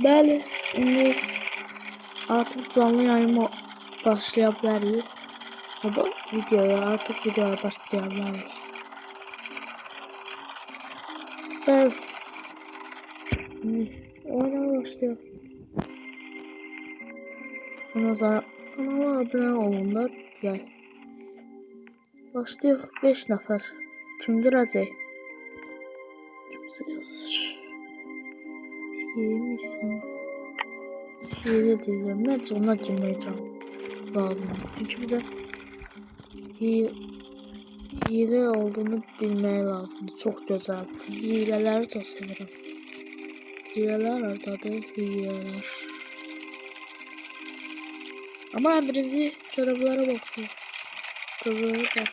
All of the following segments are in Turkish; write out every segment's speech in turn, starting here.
Bəli, biz artıq canlı yayın başlaya bilərik. Videoya başlaya bilərik. Bəli, oyuna başlayaq. Kanala abunə olun da deyək. Başlayaq 5 nəfər. Kim girəcək? Kimsə yazır. Yemişsin. Hile deyirəm. Məncə ona girməyəcəm. Lazımdır. Çünki bizə hile olduğunu bilmək lazımdır. Çox gözəldir. Hilələri çox sevirəm. Hilələr oradadır. Hilələr. Ama en birinci görevlere bakıyor. Görevlere bak.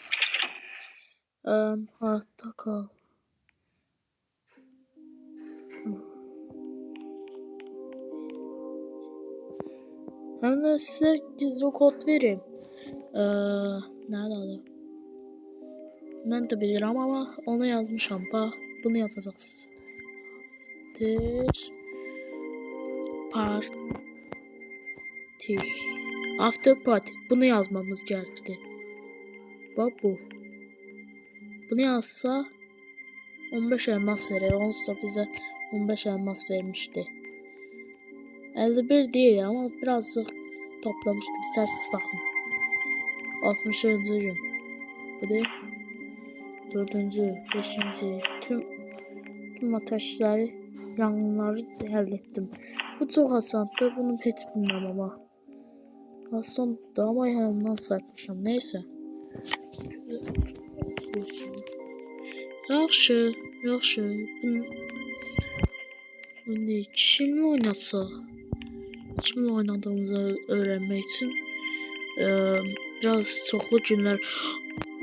Hayatta kal. Hem de size gizli kod vereyim. Nerede adı? Ben de bilirim ama onu yazmışam. Bak bunu yazacaksınız. After party. Bunu yazmamız gerekti. Bak bu. Bunu yazsa 15 elmas verir. Onsuz da bize 15 elmas vermişti. 51 değil ama birazcık toplamıştım. İsterseniz bakın. 60. gün. Bu da 4. 5. Tüm ateşleri, yangınları hallettim. Bu çok asandı. Bunu hiç bilmem ama. Asandı ama yanımdan sarkmışım. Neyse. Yaxşı. Bunu kimle oynatsa? Kimle oynadığımızı öğrenmek için biraz çoxlu günler.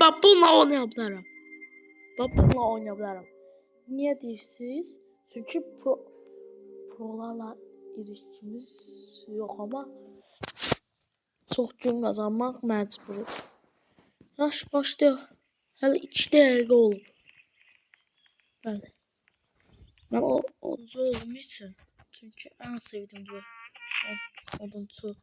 Bak bununla oynayabilirim. Niye deyirsiniz? Çünkü prolarla ilişkimiz yok ama çok gün kazanmak mecbur. Yaş başlayaq. Hələ 2 dəqiqə olub. Bəli. Mən oduncu olduğum için. Çünkü en sevdiğim bu oduncu.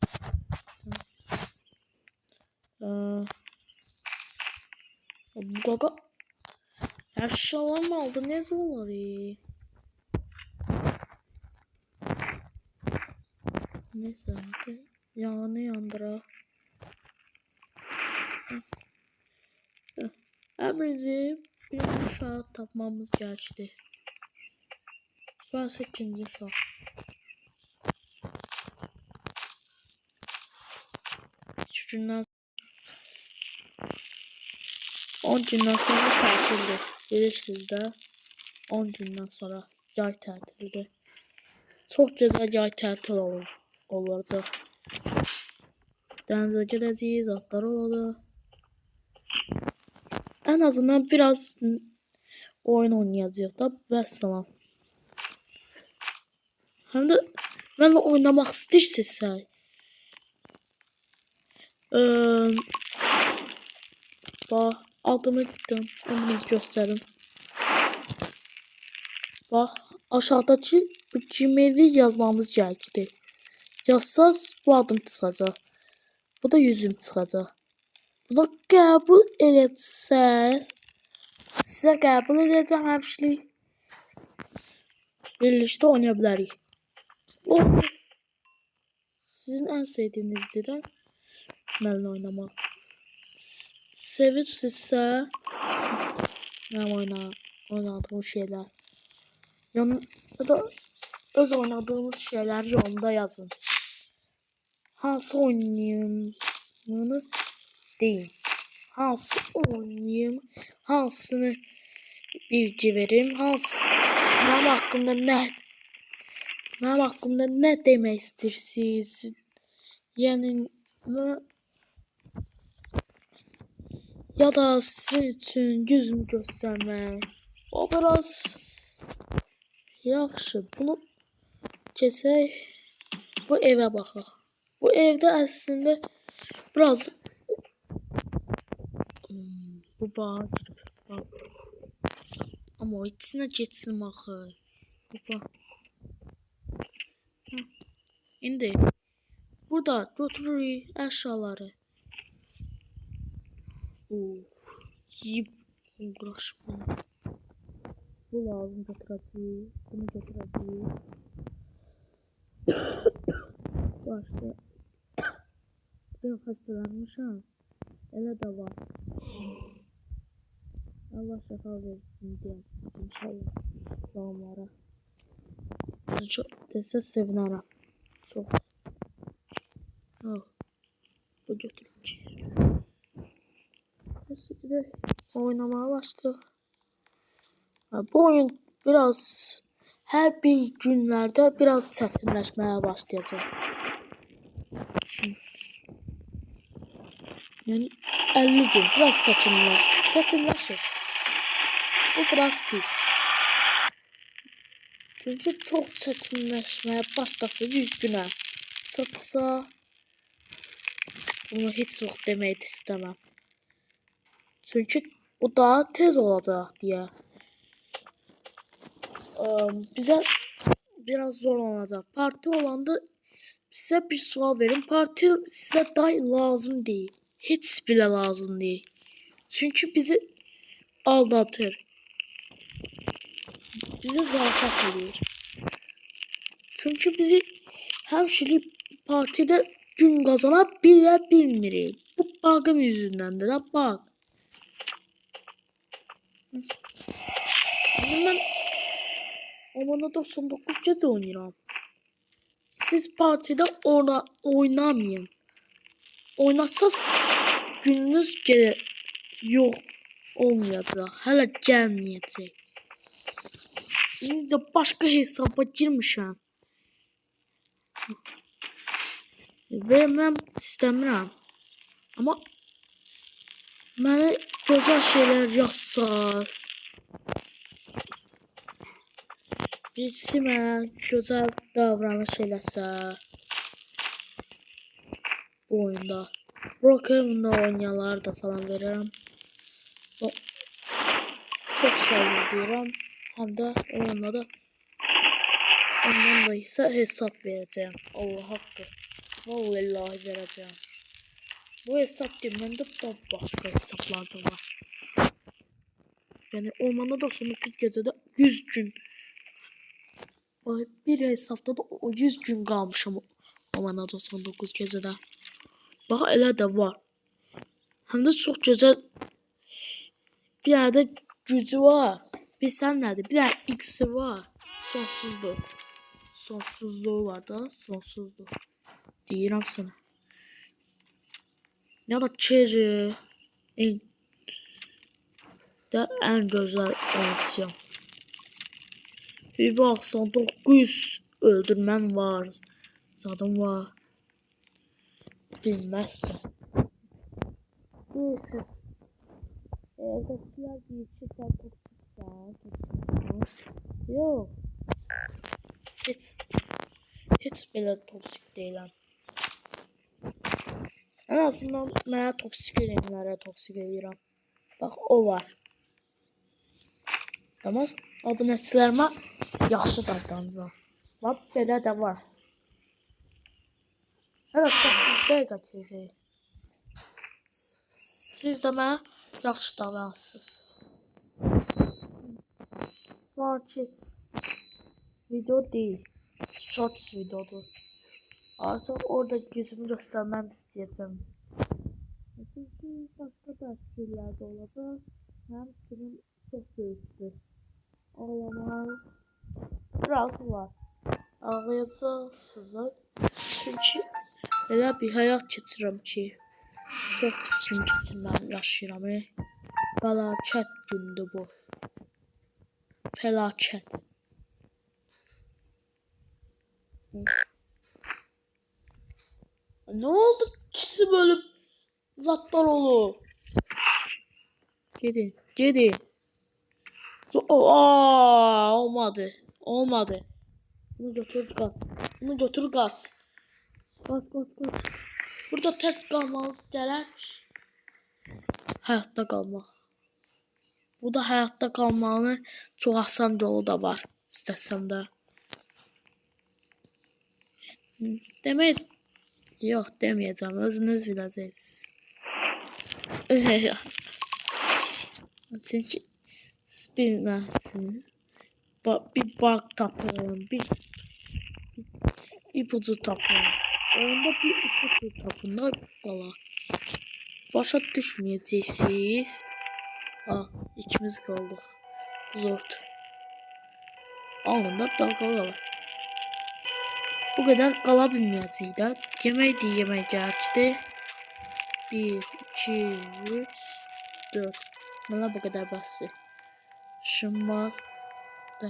Bu gaga. Eşyalarım aldı. Ne zaman neyse hadi. Yağını yandıra. Birinci uşağı tapmamız gerekti. Sonra 8. uşaq. 2 gündən 10 gündən sonra tətildir. Bilirsiniz də 10 gündən sonra yay tətilidir. Çox gözəl yay tətil olacaq. Dənizə gedəcəyik, zatlar olacaq. En azından biraz oyun oynayacağıq da vəssalam. Hem de benimle oynamak istəyirsinizsə bax adımı dedim, onu göstərim. Bax aşağıdakı bu Gmail'i yazmamız gerekli. Yazsaz bu adım çıxacaq. Bu da yüzüm çıxacaq. Buna qəbul etsəz sizə qəbul edəcəm həmçinin. Birlikdə oynaya bilərik. O sizin en sevdiğinizdir də mənimlə oynamaq. Sevirsinizsə mənim oynadığım şeyler. Ya da öz oynadığınız şeyler yorumda yazın. Hansı oynayımını deyin. Hansı oynayım, hansını bilgi verim, benim hakkımda ne demek istirsiniz? Yani ya da sizin için yüzümü göstermek. O biraz yaxşı. Bunu keçək. Bu evə baxaq. Bu evdə əslində biraz bu bağa girib. Ama o içine geçsin axı. Bu bax. İndi burada götürürük əşyaları. Yiyip uğraş bunu. Bu lazım götürəcəyik. Bunu götürəcəyik. Başka. Ben xəstələnmişəm. Elə də var. Allah şəfa versin deyəsiniz inşallah. Doğumlara. Çok desə sevinərəm. Çox. Bu götürücü. Şimdi oynamaya başladı. Bu oyun biraz her bir günlerde biraz çətinləşməyə başlayacak. Yani 50 gün biraz çətinləşir. Bu biraz pis. Çünkü çok çətinləşməyə başlasa 100 günə çatsa bunu heç vaxt demək istəməm. Çünkü o daha tez olacak diye. Bize biraz zor olacak. Parti olanda size bir sual verin. Parti size dahi lazım değil. Hiç bile lazım değil. Çünkü bizi aldatır. Bize zarafat ediyor. Çünkü bizi hemşire partide gün kazanabilmirik. Bu bug'ın yüzündendir. Bak. Ben Omana 99 gece oynuyorum. Siz partide oynamayın. Oynasaz gününüz yok olmayacak. Hala gelmeyecek. Şimdi de başka hesaba girmişim. Vermem istəmirəm. Ama mənə gözəl şeyler yazsaz. Birisi mənə gözəl davranış eləsə. Bu oyunda. Brokeman'da oynayanlara da salam verirəm. Çok seviyorum. Hem de onunla da ondan da ise hesap vereceğim. Allah hakkı. Vallahi vereceğim. Bu hesap değil. Bende başka hesaplar da var. Yani Omana da son 9 gecede 100 gün. Bir hesapta da o 100 gün kalmışım. Omana da son 9 gecede. Bak elə də var. Hem de çok güzel. Bir tane de gücü var. Bir sen nerede? Bir tane X'i var. Sonsuzluğu. Sonsuzluğu var da. Sonsuzluğu. Deyirəm sana. Ya da Cherry. En güzel opsiyon. Bir baksan 900 öldürmen var. Zaten var. Bilmezsin. Neyse. Evdekiler bir iki sen toksikler. Yok. Hiç böyle toksik değilim. En azından mənə toksik eləyənlərə toksik eləyirəm. Bax o var. Amma abunəçilərimə yaxşı davranacağam. Bax belə də var. Hələ 8 dəqiqə keçir. Siz də mənə yaxşı davranırsınız. Sonraki video değil. Shorts videodur. Artık orada yüzümü göstermem istəyəcəm. Çünkü başka derslerdə olacaq. Hem senin çok büyüktür. Ağlamak biraz var. Ağlayacaqsınız. Çünkü elə bir həyat keçirəm ki, çox pis gün keçirməm yaşayıram. Fəlakət gündür bu. Fəlakət. Ne oldu? İkisi böyle zatlar olur. Gidin. Olmadı. Olmadı. Bunu götür kaç. Kaç. Burada tek kalmanız gerek. Hayatta kalmak. Bu da hayatta kalmanın çok asan yolu da var. İstəsəm də. Demək yox deməyəcəm, özünüz biləcəksiniz. Çünki siz bilməzsiniz. Bir bug tapın, bir ipucu tapın. Onda bir ipucu tapın da bala. Başa düşməyəcəksiniz. İkimiz qaldıq. Zord. Alın da qalaq. Bu qədər qala bilməyəcəyik də. Yemək gərəkdir. 1, 2, 3, 4. Mənə bu qədər bəsdir. Şunlar da.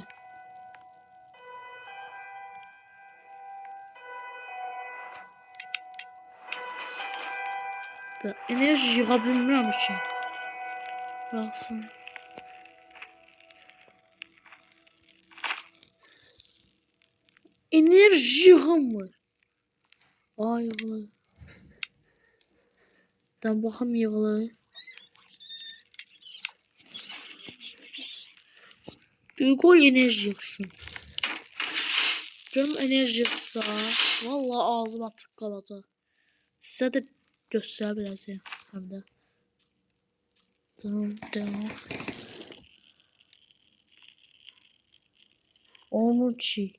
Enerji yığa bilmirəm ki. Baxsın. Enerji yığılmır. Ay yığılır. Ben baxım yığılır. Bir koy enerji yıksın. Görüm enerji yıksa. Vallahi ağzım açık kalacak. Size de göstərebiləcəyəm həm də. Tamam. Olmur ki.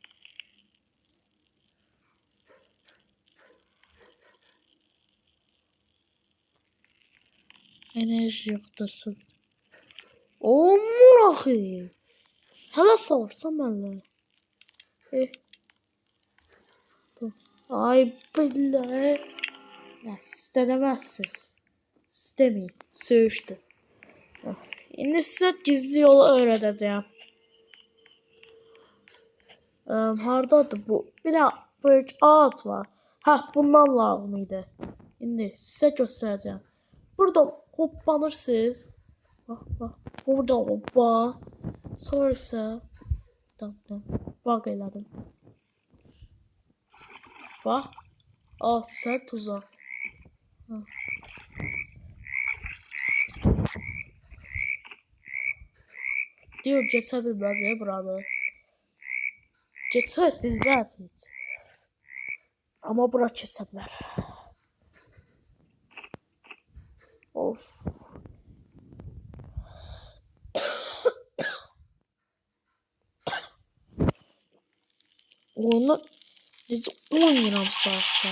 Enerji yıktırsın. Olmur axı. Hələ savursam mənlə. Ay billah. Siz denemezsiniz. Siz demeyin. Söğüştü. Şimdi size gizli yolu öğreteceğim. Hardadır bu? Bir böyük ağaç var. Bundan lazımydı. Şimdi size göstereceğim. Burada hoppanırsınız. Bak. Burada hoppa. Sonrası. Tamam. Bak elədim. Bak. Sen tuzak. Diyor geçebilmez ya burada. Geçebilmez hiç. Ama bura kesebilir. Of. Onu biz 10 liram sarsa.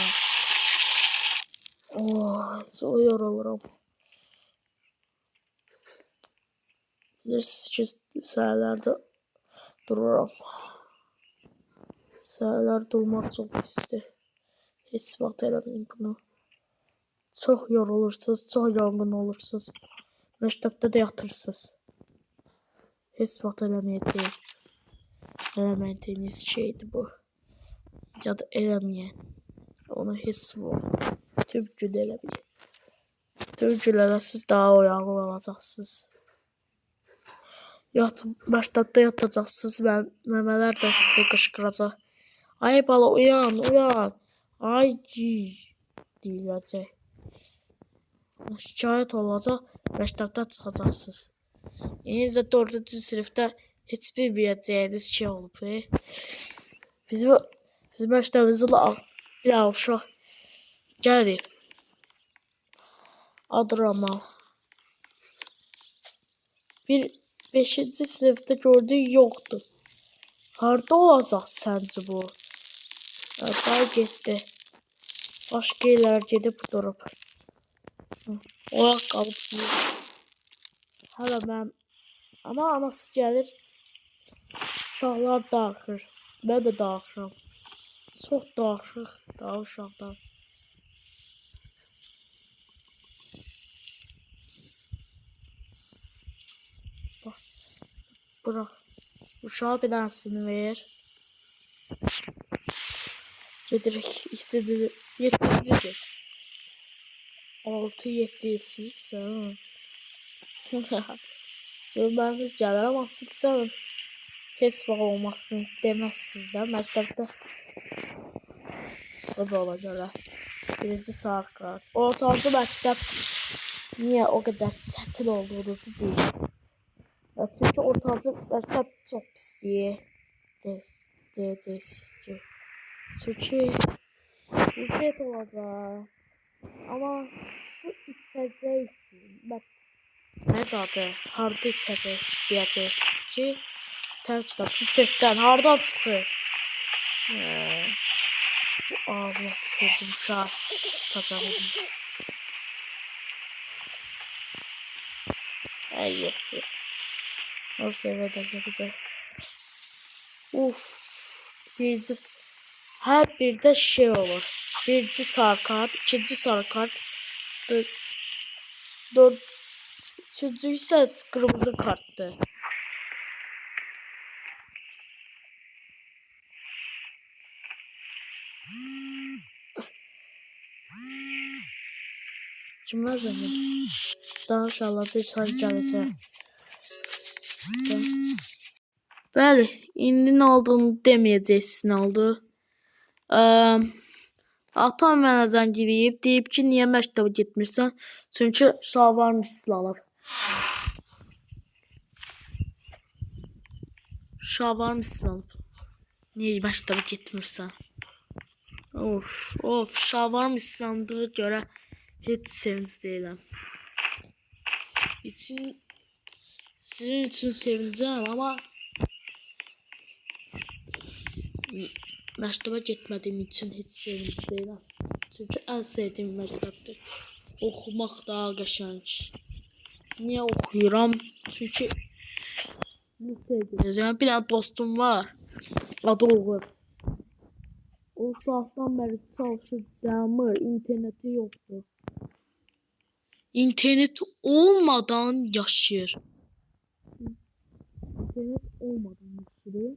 Çok yorulurum. Bilirsiniz ki səhərlərdə dururam. Səhərlər durmaq çox pisdir. Heç vaxt eləməyin bunu. Çox yorulursunuz, çox yorğun olursunuz. Məktəbdə də yatırsınız. Heç vaxt eləməyəcəyiz. Eləmədiyiniz şeydir bu. Ya da eləməyin. Onu heç vaxt tüm gün eləməyin. Tüm günlərə siz daha oyanıq olacaqsınız. Məktəbdə yatacaqsınız, məmələr də sizi qışqıracaq. Ay bala uyan. Ay deyiləcək. Şikayət olacaq, məktəbdən çıxacaqsınız. Necə 4-cü sinifdə heç bilməyəcəyiniz şey olub. Bizim məktəbimizin bir uşaq gəlib. Adıraman. 5-ci sinifdə gördüyü yoxdur. Harda olacaq səncə bu? Daha getdi. Başqa yerlər gedib durub. Oyaq qalıb deyir. Hələ mən. Ama anası gəlir. Uşaqlar dağılır. Mən də dağılıram. Çox dağılıq daha uşaqlar. Bırak. Uşağa bir tanesini ver. Gedirik. İşte 7. 6, 7, 8. Görmeniz gəlir ama 8 heç vaxt olmasını deməzsiniz də. Məktəbdə sıxıb ola görə. 1-ci saat qar. Ortancı məktəb niyə o qədər çətin olduğunuzu deyil. Çünki ortancı məktəb çox pisdir. Deyəcəksiniz ki. Çünki Ücret olacak. Ama su içeceksin. Bak. Ne zaten harda içeceğiz diyeceğiz ki terk de büfetten hardan çıkıyor. Bu ağzıma tükürdüm şu an. Tazaladım. Ay yok yok. Nasıl eve de yapacak. Uf. Her bir de şey olur. Birinci sarı kart, ikinci sarı kart, üçüncü ise kırmızı karttı. Kimler zengin? Daha inşallah bir saat gelirse. Bəli, indi nə olduğunu deməyəcəksin nə oldu. Atam mənə zəng deyib ki, niyə məktəbə getmirsən? Çünki şalvar mislanıb. Şalvar mislanıb. Niyə məktəbə getmirsən? Of, şalvar mislandığı görə heç sevinç deyiləm. Sizin üçün sevinəcəm, amma məktəbə getmədiyim üçün heç sevinç deyiləm. Çünki ən sevdiyim məktəbdir. Oxumaq daha qəşəng. Niyə oxuyuram? Çünki yani bir tane dostum var. Adı Uğur. O saatdan beri çalışır, demir, interneti yoktu. İnternet olmadan yaşayır. İnternet olmadan yaşayır.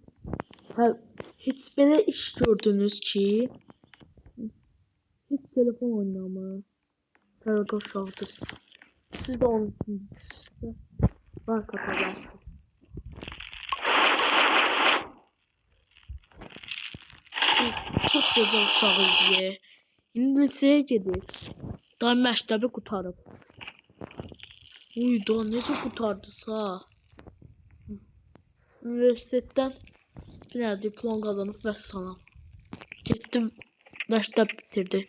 Hiç böyle iş gördünüz ki? Hiç telefon oynamı. Telefon şovduz. Siz de onun için var katalarsınız. Çok güzel uşaq idi. İndi liseye gedir. Daha məktəbi qutarıb. Uy, daha necə qutardısa. Üniversitetdən bir dənə diplom qazanıb vəssalam. Getdim, məktəb bitirdi.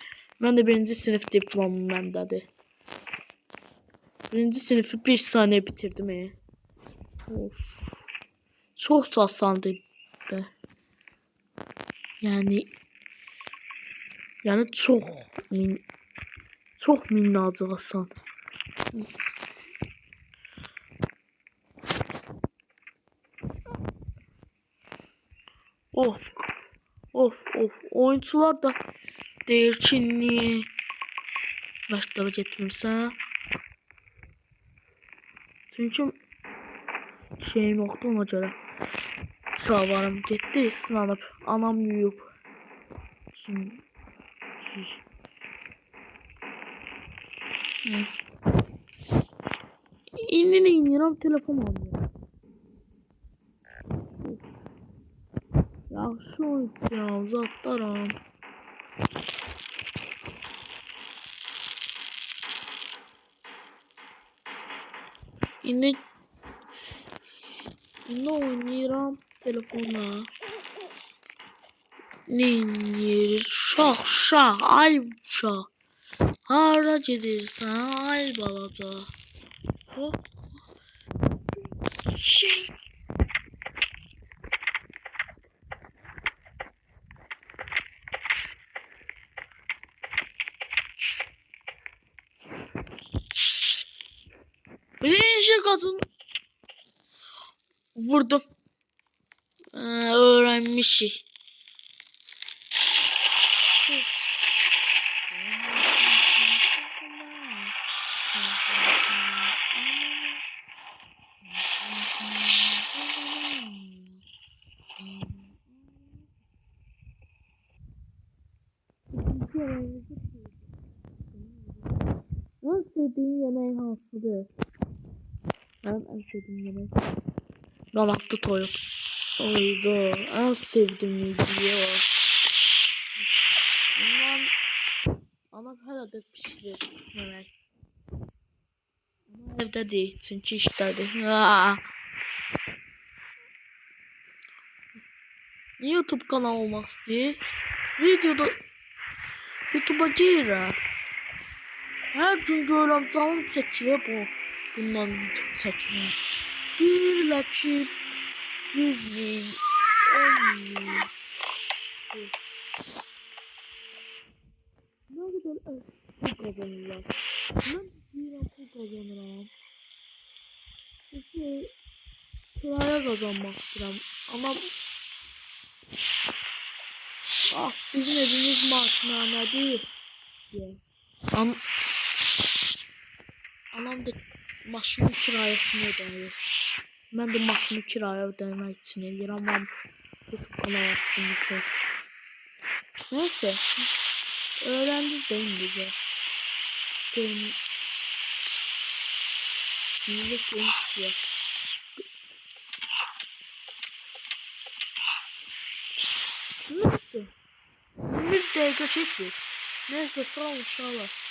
Mən də birinci sinif diplomum məndədir. Birinci sinifi bir saniye bitirdim. Of. Çok asandı. Yani çok minnacık asan. Of. Oyuncular da deyir ki, niye məktəbə getmirsən? Çünki şeyim yoxdur, ona görə. Şalvarım getdi, sınanıb. Anam yuyub. Şimdi İndi nə edirəm, telefon alıyorum. Yaxşı oyuncağım, zatlarım. İndi oynayıram telefonla. Ne şah, ay uşaq. Hara gedirsən, ay balaca. Şey. Birinci kazın vurdum. Öğrenmişim. En sevdiğim yemeğin hansıdır? Benim en sevdiğim yemek kanatlı toyuk. Oydu. En sevdiğim video. Bundan anam hala da pişirir yemek. Ama evde değil çünkü işlerdi. YouTube kanalı olmak istiyor. Videoda YouTube'a girer. Her gün görürəm canım çəkilir bundan YouTube çəkilir. Deyirlər ki 100.000, 10.000. Ne kadar pul kazanırlar. Ben deyirəm pul kazanıram. Çünki kiraya kazanmak istedim. Ama bizim evimiz markname değil diye. Anam da maşının kirayesini ödüyor. Ben de maşını kiraya ödemek için eləyirəm. Ama YouTube kanal açtığım için. Neyse. Öğrendiniz de İngilizce. İngilizce seni çıkıyor. Neyse. Bir dakika çekti. Neyse sağ ol inşallah.